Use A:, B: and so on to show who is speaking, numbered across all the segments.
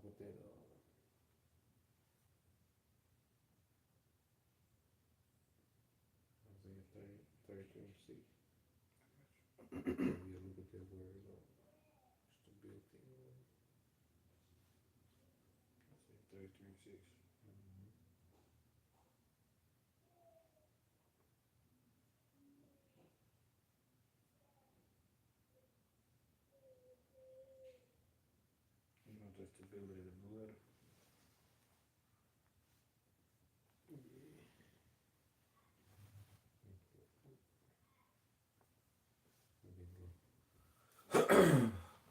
A: put that Isaiah 30, 33 and 6. Yeah, look at that word. Stability. Isaiah 33 and 6. Mm-hmm. You know, the stability of the blood.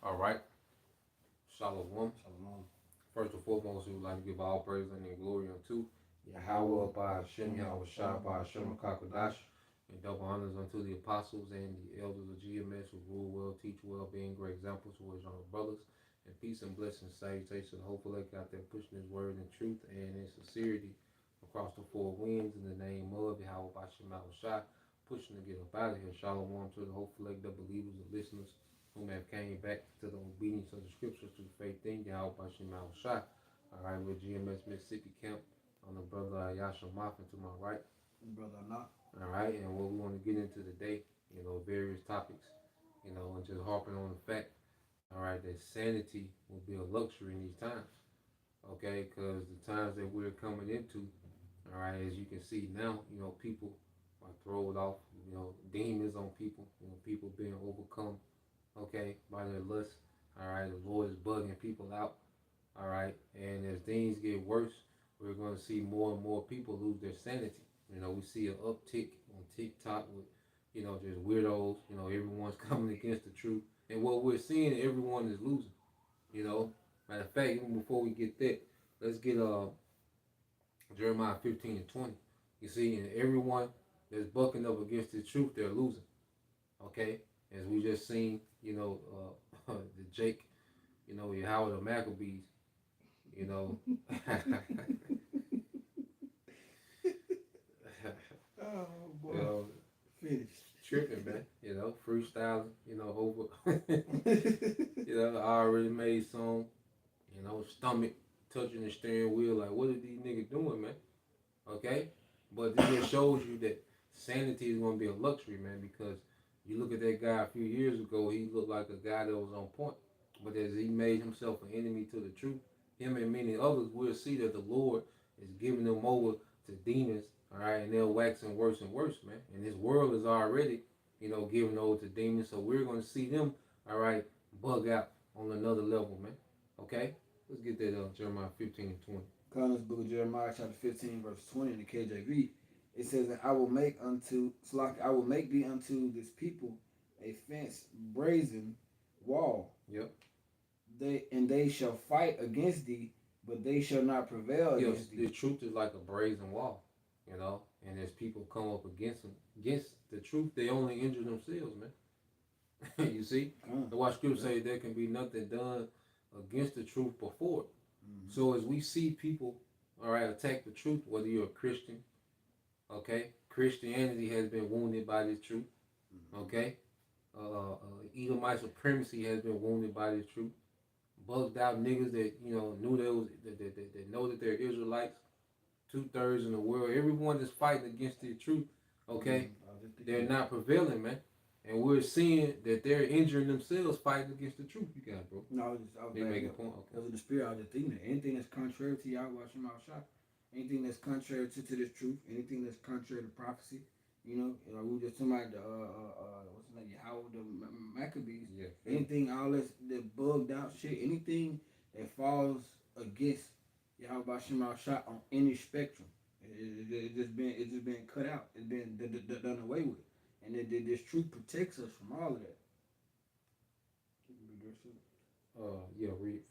A: All right. Shalom. Shalom. First and foremost, we would like to give all praise and glory unto Yahweh by Hashem, Yahweh Shah by Hashem Kakadash, and double honors unto the apostles and the elders of GMS who rule well, teach well, being great examples to his younger brothers. And peace and blessings, salutations, hopefully out there pushing his word in truth and in sincerity across the four winds in the name of Yahweh by Hashem, Yahweh Shah, pushing to get up out of here. Shalom to the hopeful the believers and listeners whom have came back to the obedience of the scriptures through faith in Yahweh Bashim Al Shah. All right, we're GMS Mississippi Camp on the brother Yasha Moffin to my right.
B: Brother not.
A: All right, and what we want to get into today, various topics, and just harping on the fact, all right, that sanity will be a luxury in these times, okay, because the times that we're coming into, all right, as you can see now, people are thrown off, demons on people, people being overcome, okay, by their lust. All right, the Lord is bugging people out. All right, and as things get worse, we're going to see more and more people lose their sanity. We see an uptick on TikTok with, just weirdos. Everyone's coming against the truth, and what we're seeing, everyone is losing. Matter of fact, even before we get that, let's get Jeremiah 15 and 20. You see, and everyone that's bucking up against the truth, they're losing. Okay, as we just seen, the Jake, Howard the Maccabees, you know.
B: Oh boy, you know, finished.
A: Tripping, man. Freestyling, over. I already made some, stomach touching the steering wheel. Like, what are these niggas doing, man? Okay, but this just shows you that sanity is going to be a luxury, man, because you look at that guy a few years ago, he looked like a guy that was on point. But as he made himself an enemy to the truth, him and many others will see that the Lord is giving them over to demons, all right, and they're waxing worse and worse, man. And this world is already, giving over to demons, so we're going to see them, all right, bug out on another level, man. Okay? Let's get that Jeremiah 15 and 20.
B: Colossians book of Jeremiah chapter 15 verse 20 in the KJV. It says that I will make thee unto this people a fenced brazen wall.
A: Yep.
B: They shall fight against thee, but they shall not prevail against thee.
A: The truth is like a brazen wall, and as people come up against the truth, they only injure themselves, man. You see? And why scripture say there can be nothing done against the truth before it. Mm-hmm. So as we see people, all right, attack the truth, whether you're a Christian, okay, Christianity has been wounded by this truth, okay, Edomite supremacy has been wounded by this truth, bugged out niggas that knew they was that know that they're Israelites, 2/3 in the world, everyone is fighting against the truth, okay, they're not prevailing, man. And we're seeing that they're injuring themselves fighting against the truth. You got it, bro.
B: No, I was making a point. Okay. Because of the spirit, I was just thinking that anything that's contrary to Yahweh Hashem Shah, anything that's contrary to this truth, anything that's contrary to prophecy, we were just talking about the what's the name, Yahweh the Maccabees. Yeah. Anything, all this, the bugged out shit, anything that falls against Yahweh Hashem Shah on any spectrum, it's just been cut out. It's been done away with. And this truth protects us from all of that.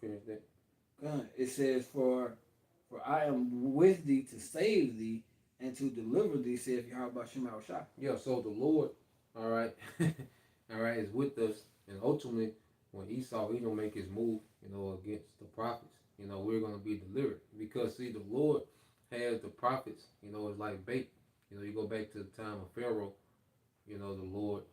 A: Finish that.
B: It says, for I am with thee to save thee and to deliver thee, saith Yahweh Shem Shah.
A: Yeah, so the Lord, all right, all right, is with us. And ultimately, when Esau, he don't make his move, against the prophets, we're going to be delivered. Because, see, the Lord has the prophets, it's like bait. You go back to the time of Pharaoh, the Lord,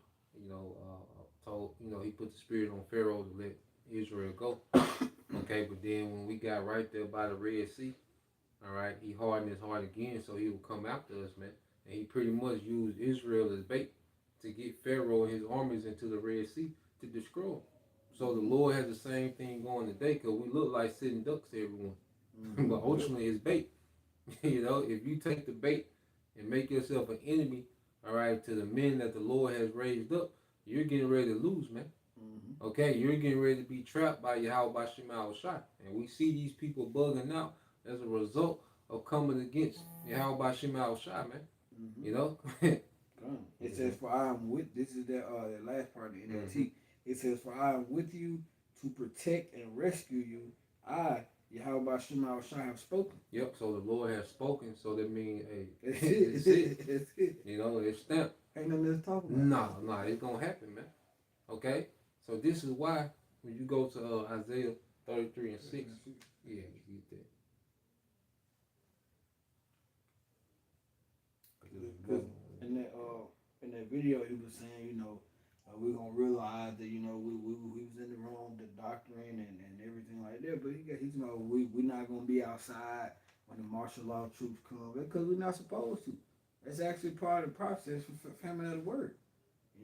A: told, he put the spirit on Pharaoh to let Israel go. Okay, but then when we got right there by the Red Sea. All right, he hardened his heart again, so he would come after us, man. And he pretty much used Israel as bait to get Pharaoh and his armies into the Red Sea to destroy them. So the Lord has the same thing going today, because we look like sitting ducks to everyone. But ultimately, it's bait. If you take the bait and make yourself an enemy, all right, to the men that the Lord has raised up, you're getting ready to lose, man. Okay, you're getting ready to be trapped by Yahweh Shema Shai. And we see these people bugging out as a result of coming against Yahweh Shema Shai, man. You know?
B: It says, for I am with, this is that last part of the NLT. It says, for I am with you to protect and rescue you. I, Yahweh Shema Shai, have spoken.
A: Yep, so the Lord has spoken, so that means, hey,
B: it's it.
A: It's it. It's stamped.
B: Ain't nothing else to talk about.
A: No, it's going to happen, man. Okay? So this is why, when you go to Isaiah 33 and 6, yeah, you get that.
B: Because in that video, he was saying, we're gonna realize that we was in the wrong, the doctrine and everything like that. But he's we're not gonna be outside when the martial law troops come, because we're not supposed to. That's actually part of the process for famine of the word,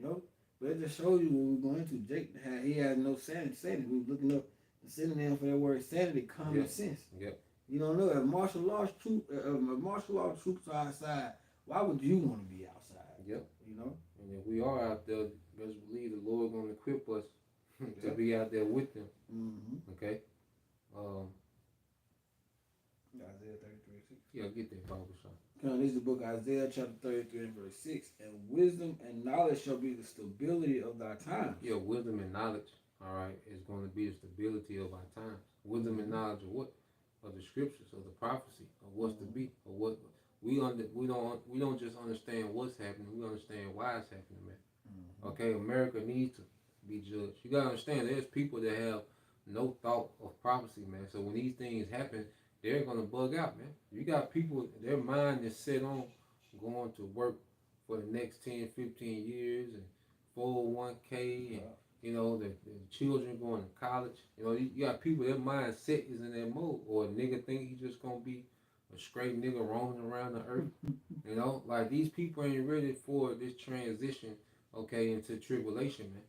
B: But it just shows you what we're going to. Jake he has no sanity. We were looking up the synonym for that word sanity, common sense.
A: Yep.
B: You don't know if martial law troops are outside. Why would you want to be outside?
A: Yep. And if we are out there, best believe the Lord gonna equip us to be out there with them. Okay.
B: Isaiah 33:6.
A: Yeah, get that Bible shot.
B: This is the book of Isaiah chapter 33 and verse 6. And wisdom and knowledge shall be the stability of thy times.
A: Yeah, wisdom and knowledge, all right, is going to be the stability of our times. Wisdom and knowledge of what? Of the scriptures, of the prophecy, of what's to be, of what we don't just understand what's happening, we understand why it's happening, man. Okay, America needs to be judged. You gotta understand, there's people that have no thought of prophecy, man. So when these things happen, they're gonna bug out, man. You got people, their mind is set on going to work for the next 10, 15 years and 401k and the children going to college. You got people, their mindset is in that mode. Or a nigga think he just gonna be a straight nigga roaming around the earth. Like these people ain't ready for this transition, okay, into tribulation, man.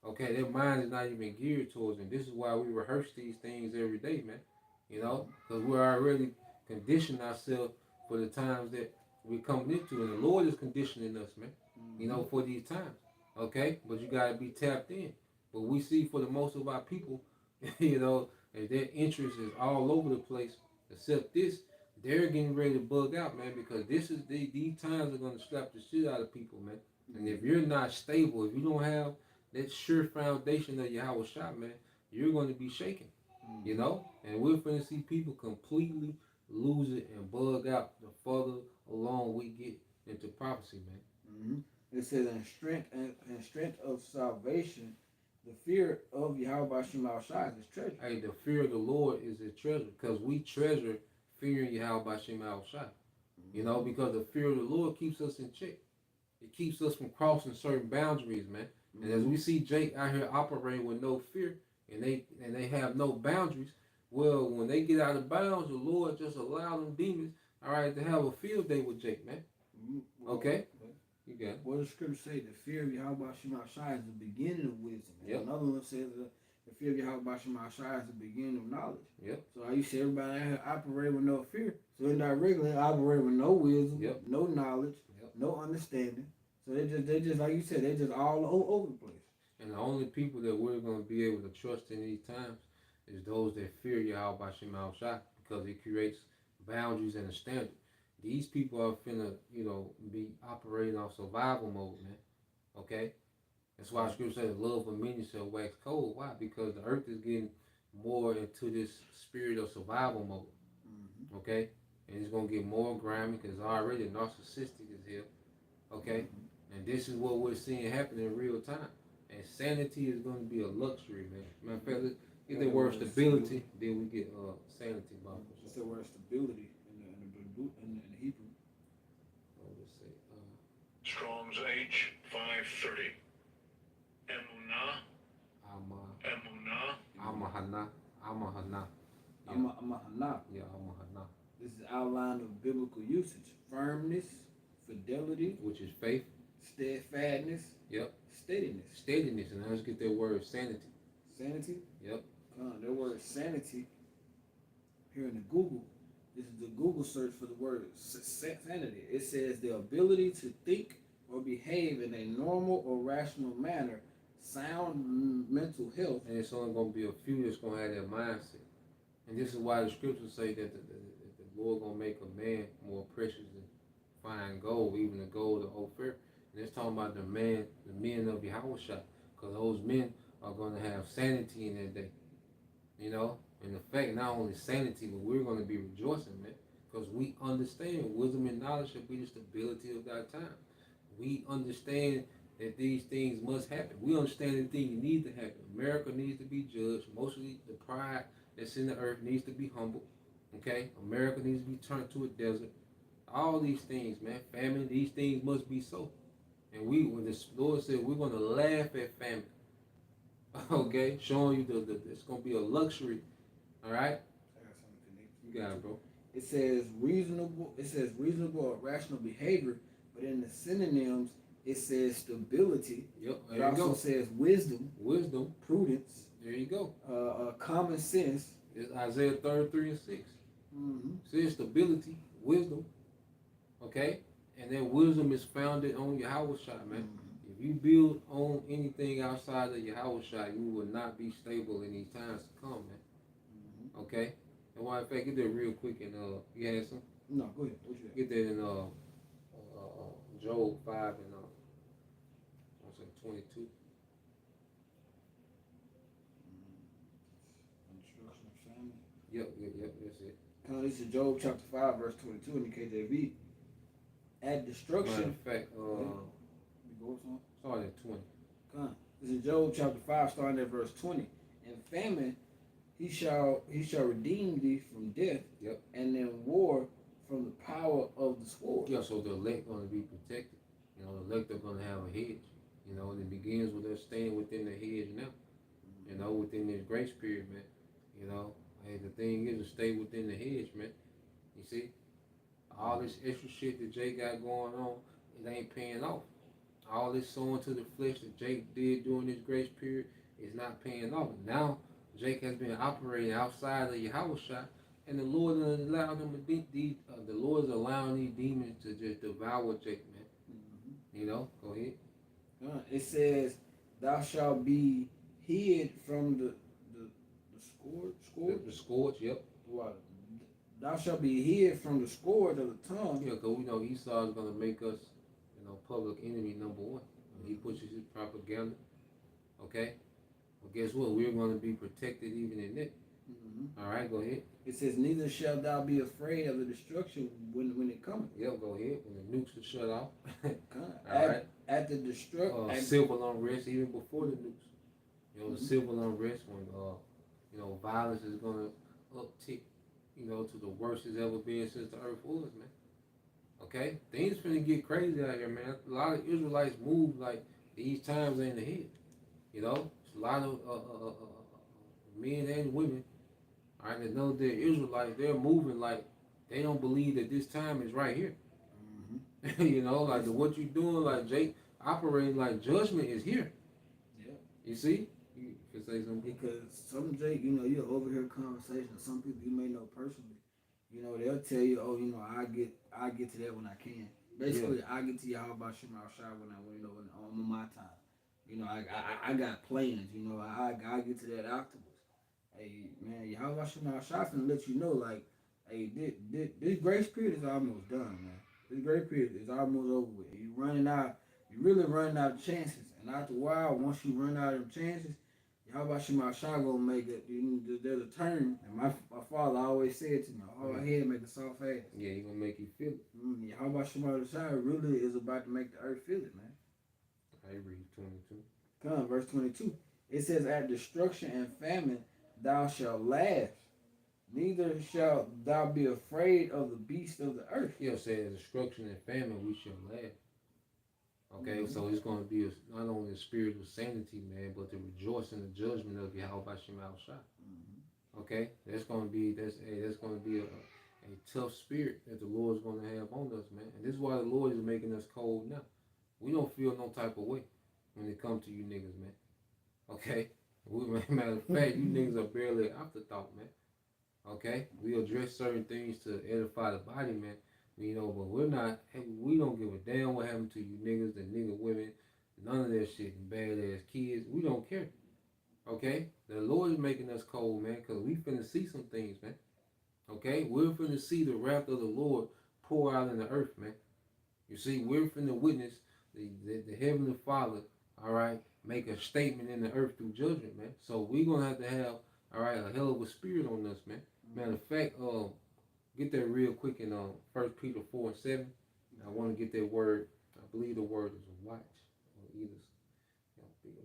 A: Okay, their mind is not even geared towards it. This is why we rehearse these things every day, man. Because we're already conditioning ourselves for the times that we're coming into. And the Lord is conditioning us, man, for these times. Okay? But you got to be tapped in. But we see for the most of our people, and their interest is all over the place, except this, they're getting ready to bug out, man, because these times are going to slap the shit out of people, man. And if you're not stable, if you don't have that sure foundation of Yahweh Shah, man, you're going to be shaken. And we're going to see people completely lose it and bug out the further along we get into prophecy, man.
B: It says, in strength of salvation, the fear of Yahweh Shema Shai is his treasure.
A: Hey, the fear of the Lord is his treasure, because we treasure fearing Yahweh Shema Shai. Because the fear of the Lord keeps us in check. It keeps us from crossing certain boundaries, man. And as we see Jake out here operating with no fear, and they have no boundaries, well, when they get out of bounds, the Lord just allow them demons, all right, to have a field day with Jake, man. Okay? You got it.
B: What does the scripture say? The fear of Yahweh Shema Shai is the beginning of wisdom.
A: Yep.
B: Another one says the fear of Yahweh Shema Shai is the beginning of knowledge.
A: Yep.
B: So you see everybody out here operate with no fear. So indirectly operate with no wisdom, no knowledge, no understanding. So they just like you said, they're just all over the place.
A: And the only people that we're going to be able to trust in these times is those that fear Yahweh Shema Shai, because it creates boundaries and a standard. These people are finna, be operating on survival mode, man. Okay? That's why scripture says love of many shall wax cold. Why? Because the earth is getting more into this spirit of survival mode. Okay? And it's going to get more grimy because it's already narcissistic as hell. Okay? And this is what we're seeing happen in real time. And sanity is going to be a luxury, man. Matter of fact, let's get the word stability, then we get sanity.
B: It's the word stability in the Hebrew.
A: Let's say,
C: Strong's H 530. Emunah.
A: Amahana. Yeah.
B: Amahana.
A: Yeah, Amahana.
B: This is outline of biblical usage: firmness, fidelity,
A: which is faith.
B: steadfastness,
A: Yep.
B: steadiness.
A: Steadiness, and let's get that word sanity.
B: Sanity.
A: Yep.
B: That word sanity here in the Google. This is the Google search for the word sanity. It says the ability to think or behave in a normal or rational manner, sound mental health.
A: And it's only going to be a few that's going to have that mindset. And this is why the scriptures say that the Lord going to make a man more precious than fine gold, even the gold of Ophir. And it's talking about the men of Yahushua, because those men are going to have sanity in their day. You know, and the fact, not only sanity, but we're going to be rejoicing, man, because we understand wisdom and knowledge should be the stability of that time. We understand that these things must happen. We understand that things need to happen. America needs to be judged. Mostly the pride that's in the earth needs to be humbled. Okay? America needs to be turned to a desert. All these things, man. Famine, these things must be so. And when the Lord said we're going to laugh at famine, okay? Showing you it's going to be a luxury. All right?
B: I got something to
A: You got it, bro.
B: It says reasonable or rational behavior, but in the synonyms, it says stability.
A: Yep.
B: It also says wisdom, prudence.
A: There you go.
B: Common sense.
A: It's Isaiah 33 and 6.
B: Mm-hmm.
A: It says stability, wisdom. Okay? And that wisdom is founded on Yahushua, man.
B: Mm-hmm.
A: If you build on anything outside of Yahushua, you will not be stable in these times to come, man.
B: Mm-hmm.
A: Okay? And why, in fact, get that real quick and you had some?
B: No, go ahead. What you got?
A: Get that in Job 5 and I'll say 22.
B: Instruction of family.
A: Yep, that's it.
B: This is Job chapter 5, verse 22 in the KJV. At destruction.
A: Matter of fact, start at 20.
B: This is Job chapter 5, starting at verse 20. In famine, he shall redeem thee from death.
A: Yep.
B: And in war from the power of the sword.
A: Yeah, so the elect going to be protected. You know, the elect are going to have a hedge. You know, and it begins with us staying within the hedge now. You know, within this grace period, man. You know, hey, the thing is to stay within the hedge, man. You see? All this extra shit that Jake got going on, it ain't paying off. All this sowing to the flesh that Jake did during this grace period is not paying off. Now, Jake has been operating outside of Yahushua, and the Lord allowed them to the Lord's allowing these demons to just devour Jake, man. Mm-hmm. You know, go ahead.
B: It says, "Thou shalt be hid from the scourge."
A: The scourge, yep.
B: What? Thou shalt be hid from the scourge of the tongue.
A: Yeah, because we know Esau is going to make us, public enemy number one. He pushes his propaganda. Okay? Well, guess what? We're going to be protected even in it. Mm-hmm. All right, go ahead.
B: It says, "Neither shalt thou be afraid of the destruction when it cometh."
A: Yep, go ahead. When the nukes are shut off.
B: All right. At the destruction.
A: Civil unrest, even before the nukes. The civil unrest when, violence is going to uptick, to the worst it's ever been since the earth was, man. Okay? Things finna get crazy out here, man. A lot of Israelites move like these times ain't ahead. It's a lot of men and women, all right, that know they're Israelites, they're moving like they don't believe that this time is right here. Mm-hmm. What you doing, like Jake operating like judgment is here. Yeah. You see? You can say something.
B: Because some Jake, you overhear conversations. Some people you may know personally. They'll tell you, I get to that when I can. Basically, I get to y'all about Shema Shai when on my time. I got plans. I get to that afterwards. Hey man, y'all about Shema Shai finna let you know, like, hey, this grace period is almost done, man. This grace period is almost over with. You really running out of chances. And after a while, once you run out of chances, y'all about Shema Shai gonna make it. There's a term, and my father always said to me, "Hard head make a soft ass."
A: Yeah, he gonna make you feel it.
B: Y'all about Shema Shai really is about to make the earth feel it, man.
A: I read 22.
B: Come on, verse 22. It says, "At destruction and famine thou shalt laugh, neither shalt thou be afraid of the beasts of the earth."
A: Yeah, it says destruction and famine we shall laugh. Okay, so it's going to be not only a spirit of sanity, man, but to rejoice in the judgment of Yahweh Shem Al Shai. Okay, that's gonna be a tough spirit that the Lord's gonna have on us, man. And this is why the Lord is making us cold now. We don't feel no type of way when it comes to you niggas, man. Okay, matter of fact, you niggas are barely an afterthought, man. Okay, we address certain things to edify the body, man. You know, but we're not. Hey, we don't give a damn what happened to you niggas, the nigga women, none of that shit, and badass kids. We don't care. Okay, the Lord is making us cold, man, because we finna see some things, man. Okay, we're finna see the wrath of the Lord pour out in the earth, man. You see, we're finna witness the Heavenly Father, all right, make a statement in the earth through judgment, man. So we're gonna have to have, all right, a hell of a spirit on us, man. Matter of fact, get that real quick in 1 Peter 4:7. I want to get that word. I believe the word is watch, or either. I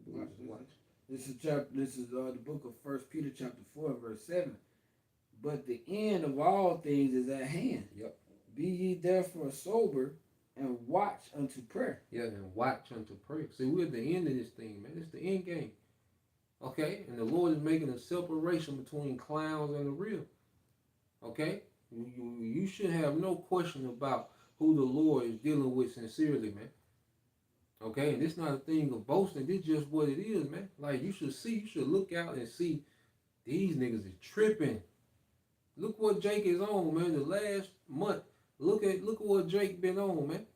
A: believe it's watch.
B: This is chapter. This is the book of 1 Peter chapter 4 verse 7. But the end of all things is at hand.
A: Yep.
B: Be ye therefore sober and watch unto prayer.
A: Yeah, and watch unto prayer. See, we're at the end of this thing, man. It's the end game. Okay? And the Lord is making a separation between clowns and the real. Okay? You should have no question about who the Lord is dealing with sincerely, man. Okay? And it's not a thing of boasting. It's just what it is, man. Like, you should look out and see these niggas is tripping. Look what Jake is on, man. The last month. Look at what Jake been on, man.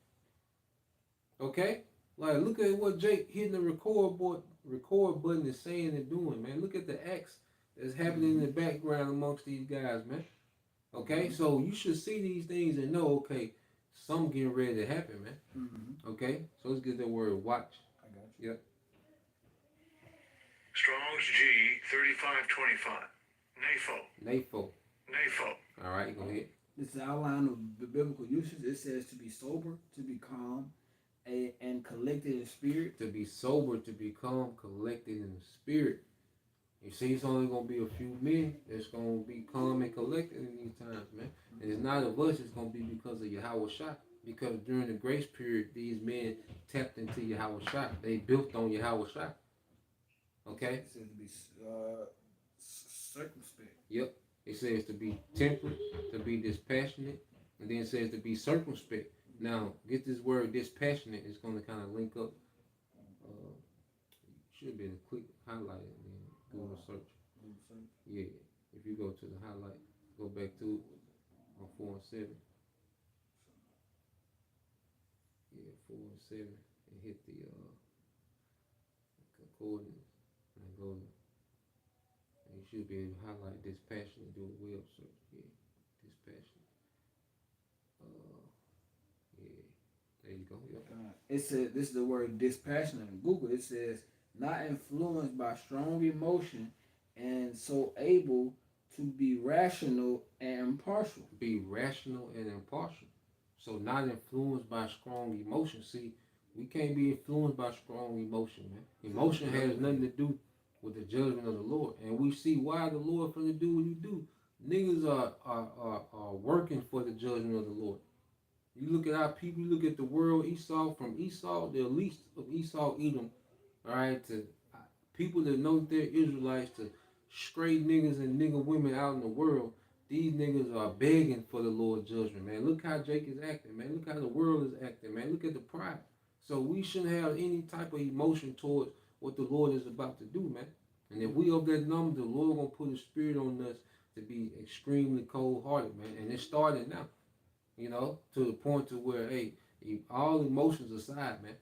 A: Okay? Like, look at what Jake hitting the record button and saying and doing, man. Look at the acts that's happening in the background amongst these guys, man. Okay? So you should see these things and know, okay, something getting ready to happen, man. Okay? So let's get that word watch.
B: I got you.
A: Yep.
C: Strong's G 3525.
A: NAFO.
C: NAFO.
A: All right, go ahead.
B: This is the outline of the biblical usage. It says to be sober, to be calm, and collected in spirit.
A: To be sober, to become collected in the spirit. You see, it's only going to be a few men that's going to be calm and collected in these times, man. And it's not of us, it's going to be because of Yahweh Shah. Because during the grace period, these men tapped into Yahweh Shah. They built on Yahweh Shah. Okay?
B: It says to be circumspect.
A: Yep. It says to be temperate, to be dispassionate, and then it says to be circumspect. Now, get this word dispassionate. It's going to kind of link up. Should be a quick highlight and then Google search. Yeah. If you go to the highlight, go back to on 4 and 7. Yeah, 4 and 7, and hit the coordinates, and go. You should be able to highlight dispassionate, do a web search. Yeah, dispassionate. Yeah, there you go. Yep.
B: It says, this is the word dispassionate in Google. It says, not influenced by strong emotion and so able to be rational and impartial.
A: Be rational and impartial. So not influenced by strong emotion. See, we can't be influenced by strong emotion, man. Emotion has nothing to do with the judgment of the Lord. And we see why the Lord finna do what he do. Niggas are working for the judgment of the Lord. You look at our people, you look at the world, from Esau, the least of Esau, Edom, all right, to people that know they're Israelites, to straight niggas and nigga women out in the world. These niggas are begging for the Lord's judgment, man. Look how Jake is acting, man. Look how the world is acting, man. Look at the pride. So we shouldn't have any type of emotion towards what the Lord is about to do, man. And if we of that number, the Lord gonna put a spirit on us to be extremely cold-hearted, man. And it's starting now, you know, to the point to where, hey, all emotions aside, man,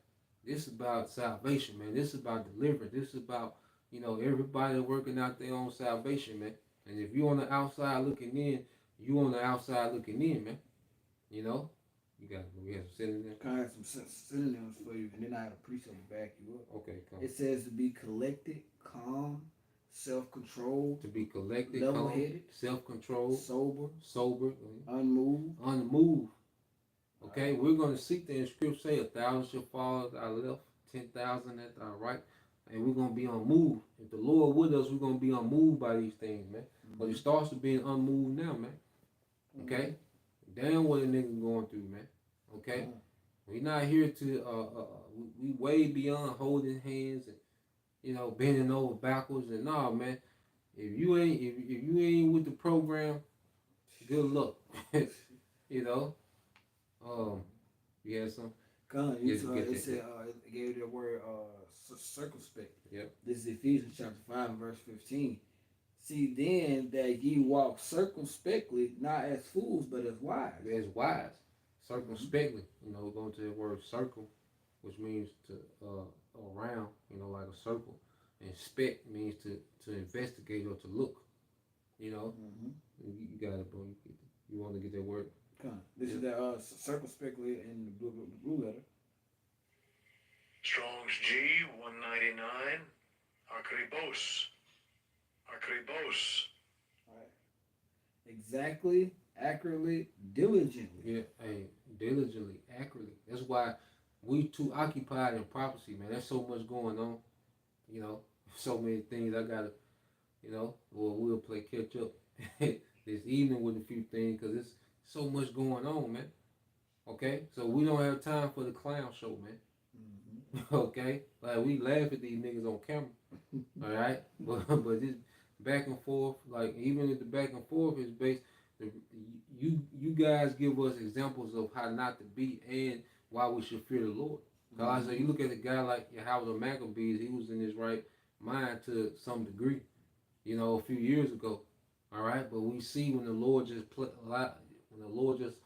A: this is about salvation, man. This is about deliverance. This is about, you know, everybody working out their own salvation, man. And if you on the outside looking in, you on the outside looking in, man. You know, we have some synonyms.
B: I have some synonyms for you, and then I have a precept to back you up.
A: Okay, come.
B: It says to be collected, calm, self-controlled,
A: To be collected,
B: level-headed,
A: self-controlled, sober,
B: unmoved.
A: Okay, we're going to seek the scripture say 1,000 shall fall at our left, 10,000 at our right, and we're going to be unmoved. If the Lord with us, we're going to be unmoved by these things, man. But it starts to being unmoved now, man. Okay? Damn what a nigga going through, man. Okay? We're not here to, we way beyond holding hands and, you know, bending over backwards and nah, man. if you ain't with the program, good luck. You know. Um, you had some.
B: Con,
A: Yes, you get
B: it
A: that.
B: said it gave you the word circumspect.
A: Yep.
B: This is Ephesians chapter 5 and verse 15. See then that ye walk circumspectly, not as fools, but as wise.
A: As wise,
B: Mm-hmm.
A: circumspectly. We're going to the word circle, which means to around. Like a circle. And spec means to investigate or to look. You know,
B: Mm-hmm.
A: you got it, bro. You want to get that word?
B: Con. This
A: Yeah.
B: is that circumspectly in the blue letter.
C: Strong's G 199. Akribos. Akribos.
B: All right. Exactly, accurately, diligently.
A: Yeah. Hey, diligently, accurately. That's why we too occupied in prophecy, man. There's so much going on. You know, so many things I gotta. Well, we'll play catch up this evening with a few things because it's so much going on, man. Okay, so we don't have time for the clown show, man.
B: Mm-hmm.
A: Okay, like we laugh at these niggas on camera, all right, but this back and forth, like even if the back and forth is based, the, you guys give us examples of how not to be and why we should fear the Lord. Cause I say you look at a guy like Yahweh Maccabees, he was in his right mind to some degree, a few years ago. All right, but we see when the Lord just when the Lord just,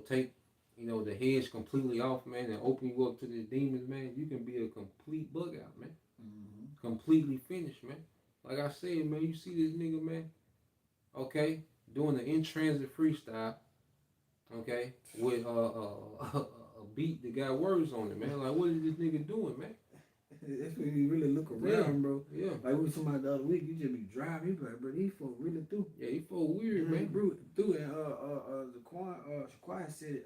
A: take, the hedge completely off, man, and open you up to the demons, man, you can be a complete bug out, man.
B: Mm-hmm.
A: Completely finished, man. Like I said, man, you see this nigga, man, okay, doing the in transit freestyle, okay, with a beat that got words on it, man. Like, what is this nigga doing, man?
B: That's when you really look
A: Yeah,
B: around, bro.
A: yeah,
B: Like we were talking about the other week, you just be driving, you be like, bro, these folks really through.
A: yeah. He felt weird, man.
B: Bro, through and Shaquan said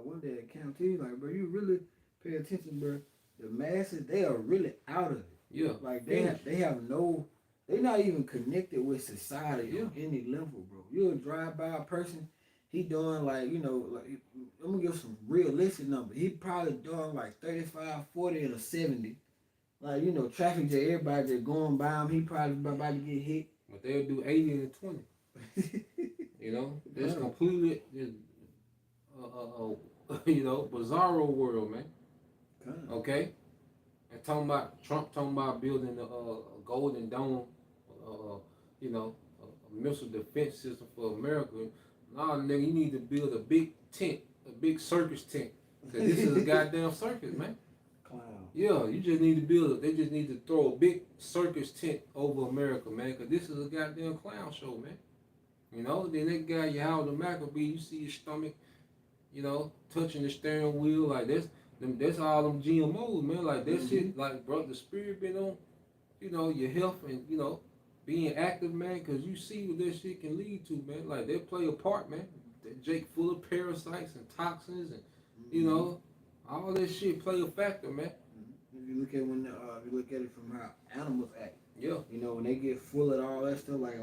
B: one day at Camp T, like, bro, you really pay attention, bro. The masses, they are really out of it.
A: Yeah,
B: Like
A: finished.
B: they have no, they're not even connected with society
A: Yeah.
B: on any level, bro. You'll drive by a person, he doing like, like, I'm gonna give some realistic number. He probably doing like 35, 40, and a 70. Like, traffic jam, everybody just going by him. He probably about to get hit.
A: But they'll do 80 and 20. This completely, bizarro world, man. Okay? And Trump talking about building a golden dome, uh, a missile defense system for America. Nah, nigga, you need to build a big tent, a big circus tent. Because this is a goddamn circus, man.
B: Clown.
A: Yeah, you just need to they just need to throw a big circus tent over America, man, because this is a goddamn clown show, man. Then that guy, Yahweh Maccabee, you see his stomach, touching the steering wheel, like that's all them GMOs, man. Like that shit, like, bro, the spirit been on, your health and, being active, man, because you see what that shit can lead to, man. Like, they play a part, man. That Jake full of parasites and toxins and, all that shit play a factor, man.
B: If you look at if you look at it from how animals act,
A: Yeah,
B: when they get full of all that stuff, like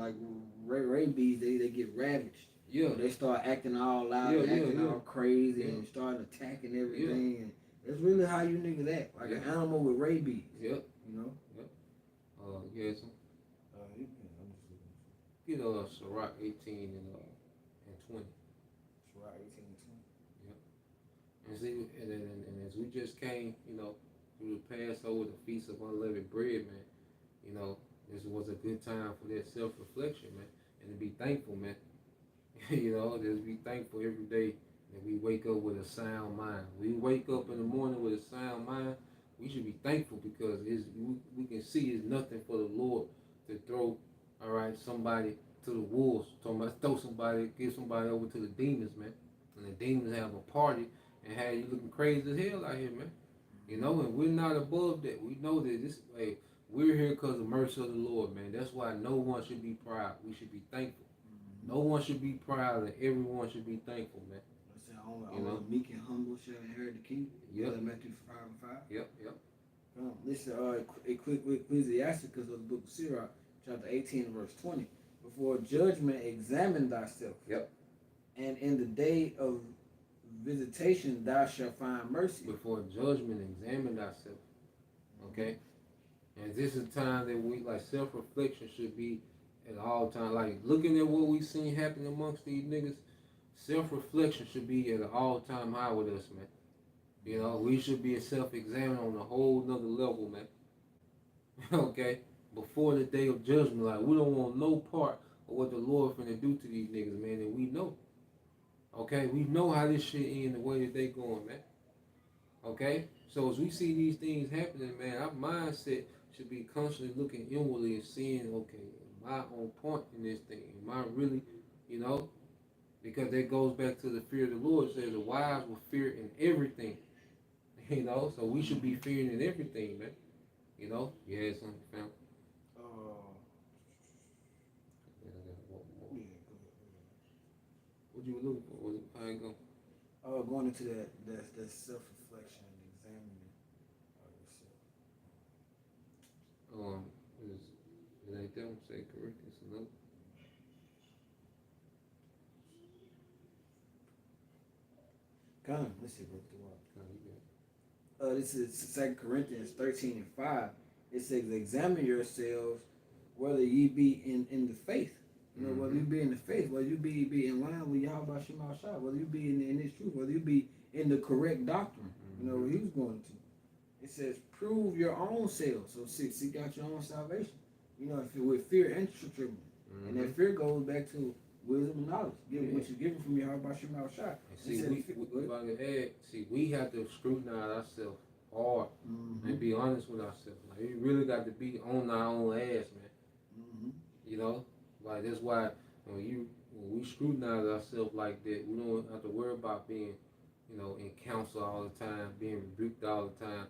B: rabies, they get ravaged.
A: yeah,
B: They start acting all loud,
A: Yeah,
B: acting all crazy,
A: Yeah.
B: and start attacking everything. And that's really how you niggas act, like an animal with rabies.
A: Yep.
B: You know.
A: Yes.
B: I'm just looking.
A: Get Ciroc 18 and 20.
B: It's right, 18 and 20.
A: And see, and as we just came, through the Passover, the Feast of Unleavened Bread, man, this was a good time for that self-reflection, man, and to be thankful, man. Just be thankful every day that we wake up with a sound mind. We wake up in the morning with a sound mind. We should be thankful because we can see it's nothing for the Lord to throw, all right, somebody to the wolves. Talking about give somebody over to the demons, man. And the demons have a party and have you looking crazy as hell out here, man. And we're not above that. We know that we're here because of the mercy of the Lord, man. That's why no one should be proud. We should be thankful. No one should be proud, and everyone should be thankful, man.
B: Only the meek and humble shall inherit the kingdom.
A: Yep.
B: Matthew 5 and 5.
A: Yep.
B: Listen, Ecclesiasticus of the book of Sirach, chapter 18 and verse 20. Before judgment examine thyself.
A: Yep.
B: And in the day of visitation thou shalt find mercy.
A: Before judgment examine thyself. Okay? And this is time that we, like, self-reflection should be at all times. Like looking at what we seen happen amongst these niggas, self-reflection should be at an all-time high with us, man. You know, we should be self-examining on a whole nother level, man. Okay? Before the day of judgment, like we don't want no part of what the Lord finna do to these niggas, man, and we know. Okay? We know how this shit end the way that they going, man. Okay? So as we see these things happening, man, our mindset should be constantly looking inwardly and seeing, okay, am I on point in this thing? Am I really, you know? Because that goes back to the fear of the Lord. It says the wise will fear in everything. You know, so we should be fearing in everything, man. You know, you had something found.
B: Uh,
A: Yeah, I got one more.
B: yeah, go ahead.
A: What you were looking for? Was it how it go?
B: Going into that self reflection and examining of yourself.
A: Um, is it ain't that one? Say correct. It's another.
B: Kind of, let's see, bro.
A: Oh, you
B: This is 2 Corinthians 13:5. It says, "Examine yourselves whether ye be in the faith." You know, whether you be in the faith, whether you be in line with Yahweh Shema Shah, whether you be in this truth, whether you be in the correct doctrine. You know, what he was going to. It says, "Prove your own selves." So seek out your own salvation. You know, if it with fear and trembling, and that fear goes back to wisdom and knowledge, which is given from Yahweh Shema Shah.
A: See, if I could add, see, we have to scrutinize ourselves hard and be honest with ourselves. Like, we really got to be on our own ass, man. You know, like that's why when we scrutinize ourselves like that, we don't have to worry about being, you know, in counsel all the time, being rebuked all the time.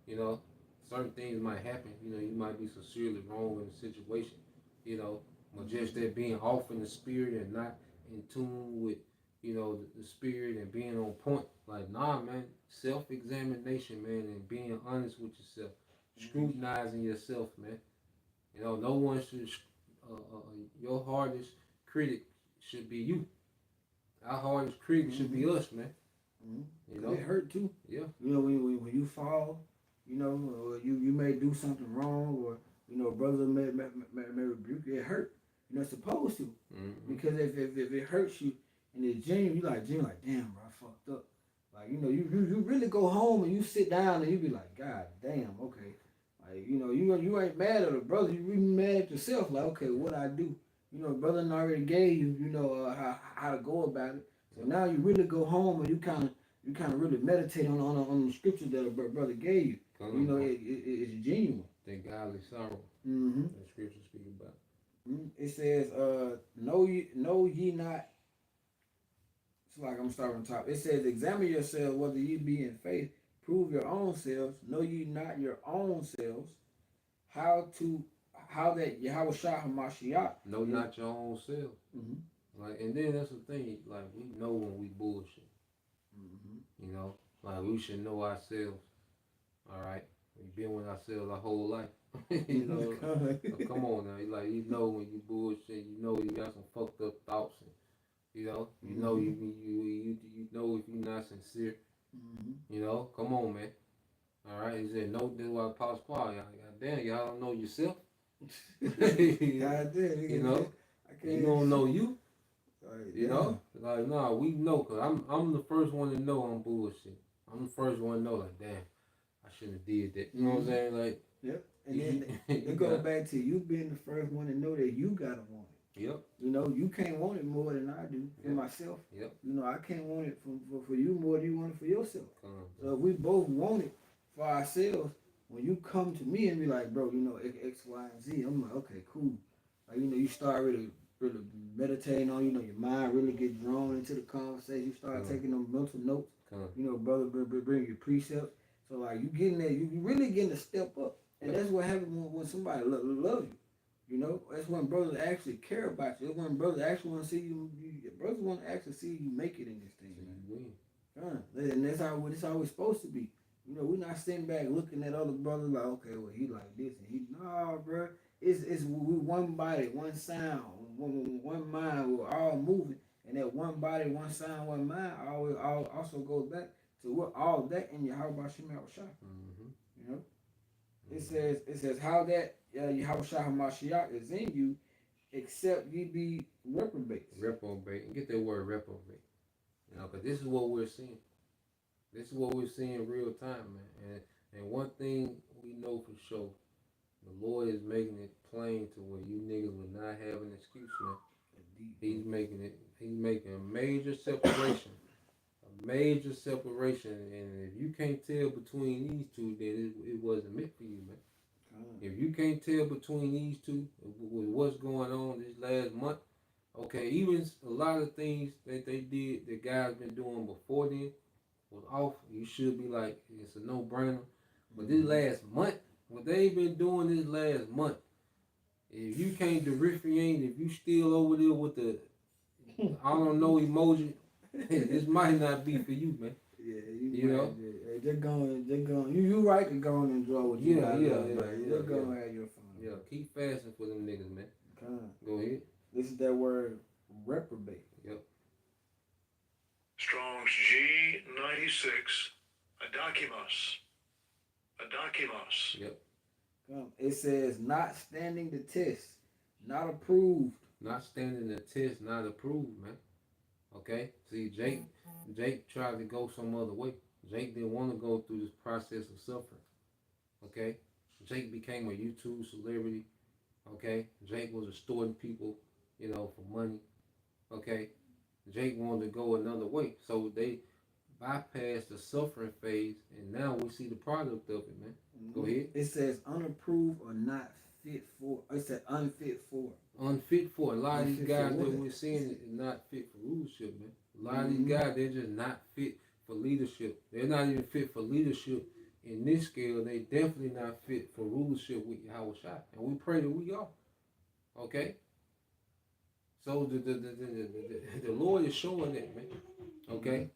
A: You know, certain things might happen. You know, you might be sincerely wrong in a situation. You know, but just that being off in the spirit and not in tune with, you know, the spirit and being on point. Like, nah, man, self-examination, man, and being honest with yourself, scrutinizing yourself, man. You know, no one should. Your hardest critic should be you. Our hardest critic should be us, man. You know,
B: it hurt too.
A: Yeah.
B: You know, when you fall, you know, or you may do something wrong, or you know, brother may rebuke you. It hurt. You know, it's supposed to, because if it hurts you and it's genuine, you like, damn, bro, I fucked up. Like, you know, you really go home and you sit down and you be like, God damn, okay. Like, you know, you ain't mad at a brother, you really mad at yourself. Like, okay, what I do? You know, brother already gave you, you know, how to go about it. So now you really go home and you kind of really meditate on the scriptures that a brother gave you. You know, it's genuine.
A: That godly sorrow that scripture speak about.
B: It says, know ye not. It's like I'm starting on top. It says, examine yourselves whether ye be in faith. Prove your own selves. Know ye not your own selves. How that Yahweh Shah Hamashiach.
A: Know not your own self. Like, and then that's the thing. Like, we know when we bullshit. You know, like we should know ourselves. All right, we've been with ourselves our whole life. You know, so come on now. Like, you know when you bullshit. You know you got some fucked up thoughts. And, you know, you know you know if you're not sincere. You know, come on, man. All right, he said, no, this is why Apostle Paul, y'all, damn, y'all don't know yourself.
B: God damn,
A: you know, you don't know you. You know, like, nah, we know, cause I'm the first one to know I'm bullshit. I'm the first one to know, like, damn, I shouldn't have did that. You know what I'm saying? Like,
B: yep. And then it goes back to you being the first one to know that you gotta want it.
A: Yep.
B: You know, you can't want it more than I do for myself.
A: Yep.
B: You know, I can't want it for you more than you want it for yourself. So if we both want it for ourselves, when you come to me and be like, bro, you know, X, Y, and Z, I'm like, okay, cool. Like, you know, you start really meditating on, you know, your mind really get drawn into the conversation. You start taking them mental notes. You know, brother, bring your precepts. So, like, you getting there, you really getting to step up. And that's what happens when somebody love you. You know, that's when brothers actually care about you. That's when brothers actually want to see you. Brothers want to actually see you make it in this thing, man. And that's how it's always supposed to be. You know, we're not sitting back looking at other brothers like, okay, well, he like this and he, no, bro. It's we one body, one sound, one mind. We're all moving, and that one body, one sound, one mind always also goes back to what all that in Yahweh Shema Shah. You know, it says how that Yahweh Shah Hamashiach is in you, except ye be reprobates.
A: Reprobate. And get that word reprobate. You know, because this is what we're seeing. This is what we're seeing in real time, man. And one thing we know for sure, the Lord is making it plain to where you niggas will not have an excuse, man. He's making it. He's making a major separation. A major separation. And if you can't tell between these two, then it wasn't meant for you, man. If you can't tell between these two, with what's going on this last month, okay, even a lot of things that they did, that guys been doing before then, was off. You should be like, it's a no-brainer. But this last month, what they been doing this last month, if you can't differentiate, if you still over there with the I don't know emoji, this might not be for you, man.
B: Yeah,
A: you know.
B: They're going. You right to go and enjoy what you got. They're going to have your fun.
A: Yeah, keep fasting for them niggas, man. Go ahead.
B: This is that word reprobate.
A: Yep.
C: Strong's G96. Adakimas. Adakimas.
A: Yep.
B: It says not standing the test, not approved.
A: Not standing the test, not approved, man. Okay? See, Jake tried to go some other way. Jake didn't want to go through this process of suffering. Okay? Jake became a YouTube celebrity. Okay? Jake was extorting people, you know, for money. Okay? Jake wanted to go another way. So they bypassed the suffering phase, and now we see the product of it, man. Go ahead.
B: It says unapproved or not fit for. It said unfit for.
A: Unfit for. A lot of these guys that we're seeing is not fit for rulership, man. A lot of these guys, they're just not fit for leadership. They're not even fit for leadership in this scale. They definitely not fit for rulership with Yahweh Shai. And we pray that we are. Okay? So the Lord is showing that, man. Okay?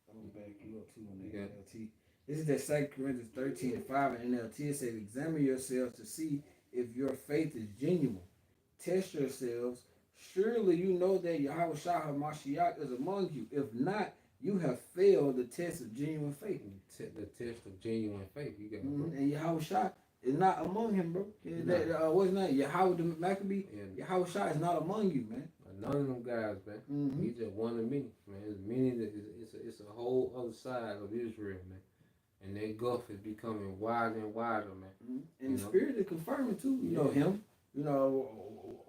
B: I'm gonna back you up too on that NLT. This is that 2 Corinthians 13:5 in NLT. It says, examine yourselves to see if your faith is genuine. Test yourselves. Surely you know that Yahweh Shah HaMashiach is among you. If not, you have failed the test of genuine faith.
A: The test of genuine faith. You got
B: And Yahweh Shah is not among him, bro. What's his name? Yahweh the Maccabee. Yahweh Shah is not among you, man.
A: None of them guys, man. He's just one of many, man. There's many that it's a whole other side of Israel, man. And that gulf is becoming wider and wider, man.
B: And the Spirit is confirming too. You know him. You know,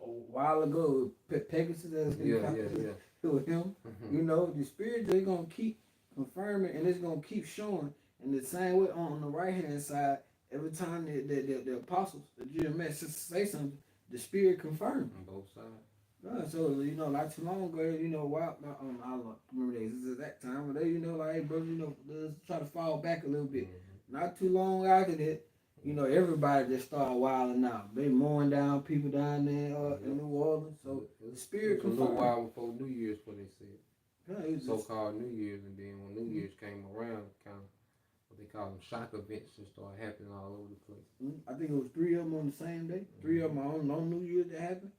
B: a while ago, Pegasus has been with him. You know, the Spirit, they're going to keep confirming, and it's going to keep showing. And the same way on the right-hand side, every time the apostles, the GMS say something, the Spirit confirms.
A: On both sides.
B: So, you know, not too long ago, you know, I don't remember this is that time, but they, you know, like, hey, brother, you know, let's try to fall back a little bit. Not too long after that, you know, everybody just started wilding out. They mowing down people down there in New Orleans. So the Spirit confirmed.
A: A little while before New Year's, what they said.
B: Yeah,
A: so-called New Year's, and then when New Year's came around, kind of what they call them shock events just started happening all over the place.
B: I think it was 3 of them on the same day. 3 of them on New Year's that happened.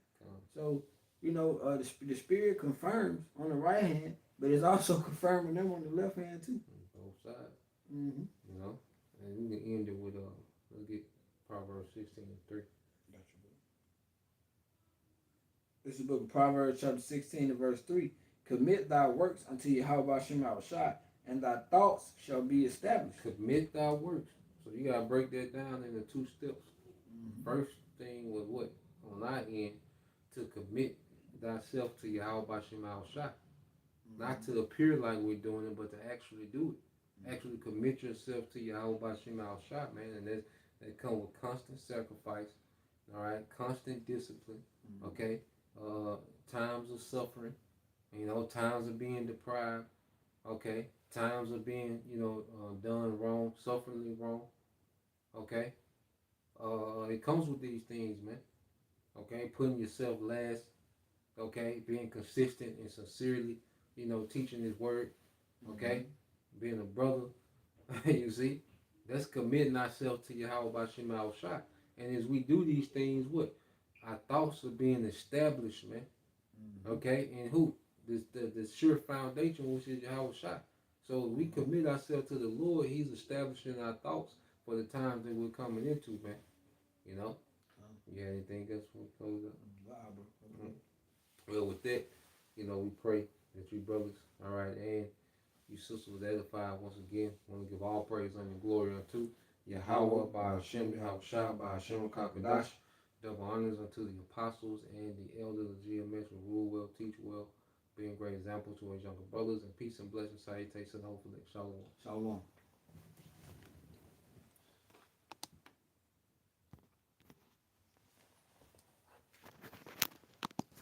B: So, you know, the Spirit confirms on the right hand, but it's also confirming them on the left hand too.
A: Both sides. You know, and we can end it with let's get Proverbs 16:3.
B: This is the book of Proverbs chapter 16 and verse 3. Commit thy works unto Yahweh Shema Shai, and thy thoughts shall be established.
A: Commit thy works. So you gotta break that down into 2 steps. First thing was what? On our end, to commit thyself to Yahweh Shema Shai. Not to appear like we're doing it, but to actually do it. Actually commit yourself to Yahweh Shema Shai, man. And that comes with constant sacrifice, all right? Constant discipline, okay? Times of suffering, you know, times of being deprived, okay? Times of being, you know, done wrong, sufferingly wrong, okay? It comes with these things, man. Okay, putting yourself last, okay, being consistent and sincerely, you know, teaching his word, okay, being a brother, you see, that's committing ourselves to Yahweh Shema Shai. And as we do these things, what? Our thoughts are being established, man, okay, and who? The sure foundation, which is Yahweh Shai. So we commit ourselves to the Lord, he's establishing our thoughts for the times that we're coming into, man, you know. You have anything else before we close up?
B: Wow, bro.
A: Well, with that, we pray that you brothers, all right, and you sisters was edified once again. Want to give all praise and glory unto Yahweh by Hashem, Yahushua, by Hashem Kakadash. Double honors unto the apostles and the elders of geometric, rule well, teach well, being great example to our younger brothers, and peace and blessings, salutation, hopefully. Shalom.
B: Shalom.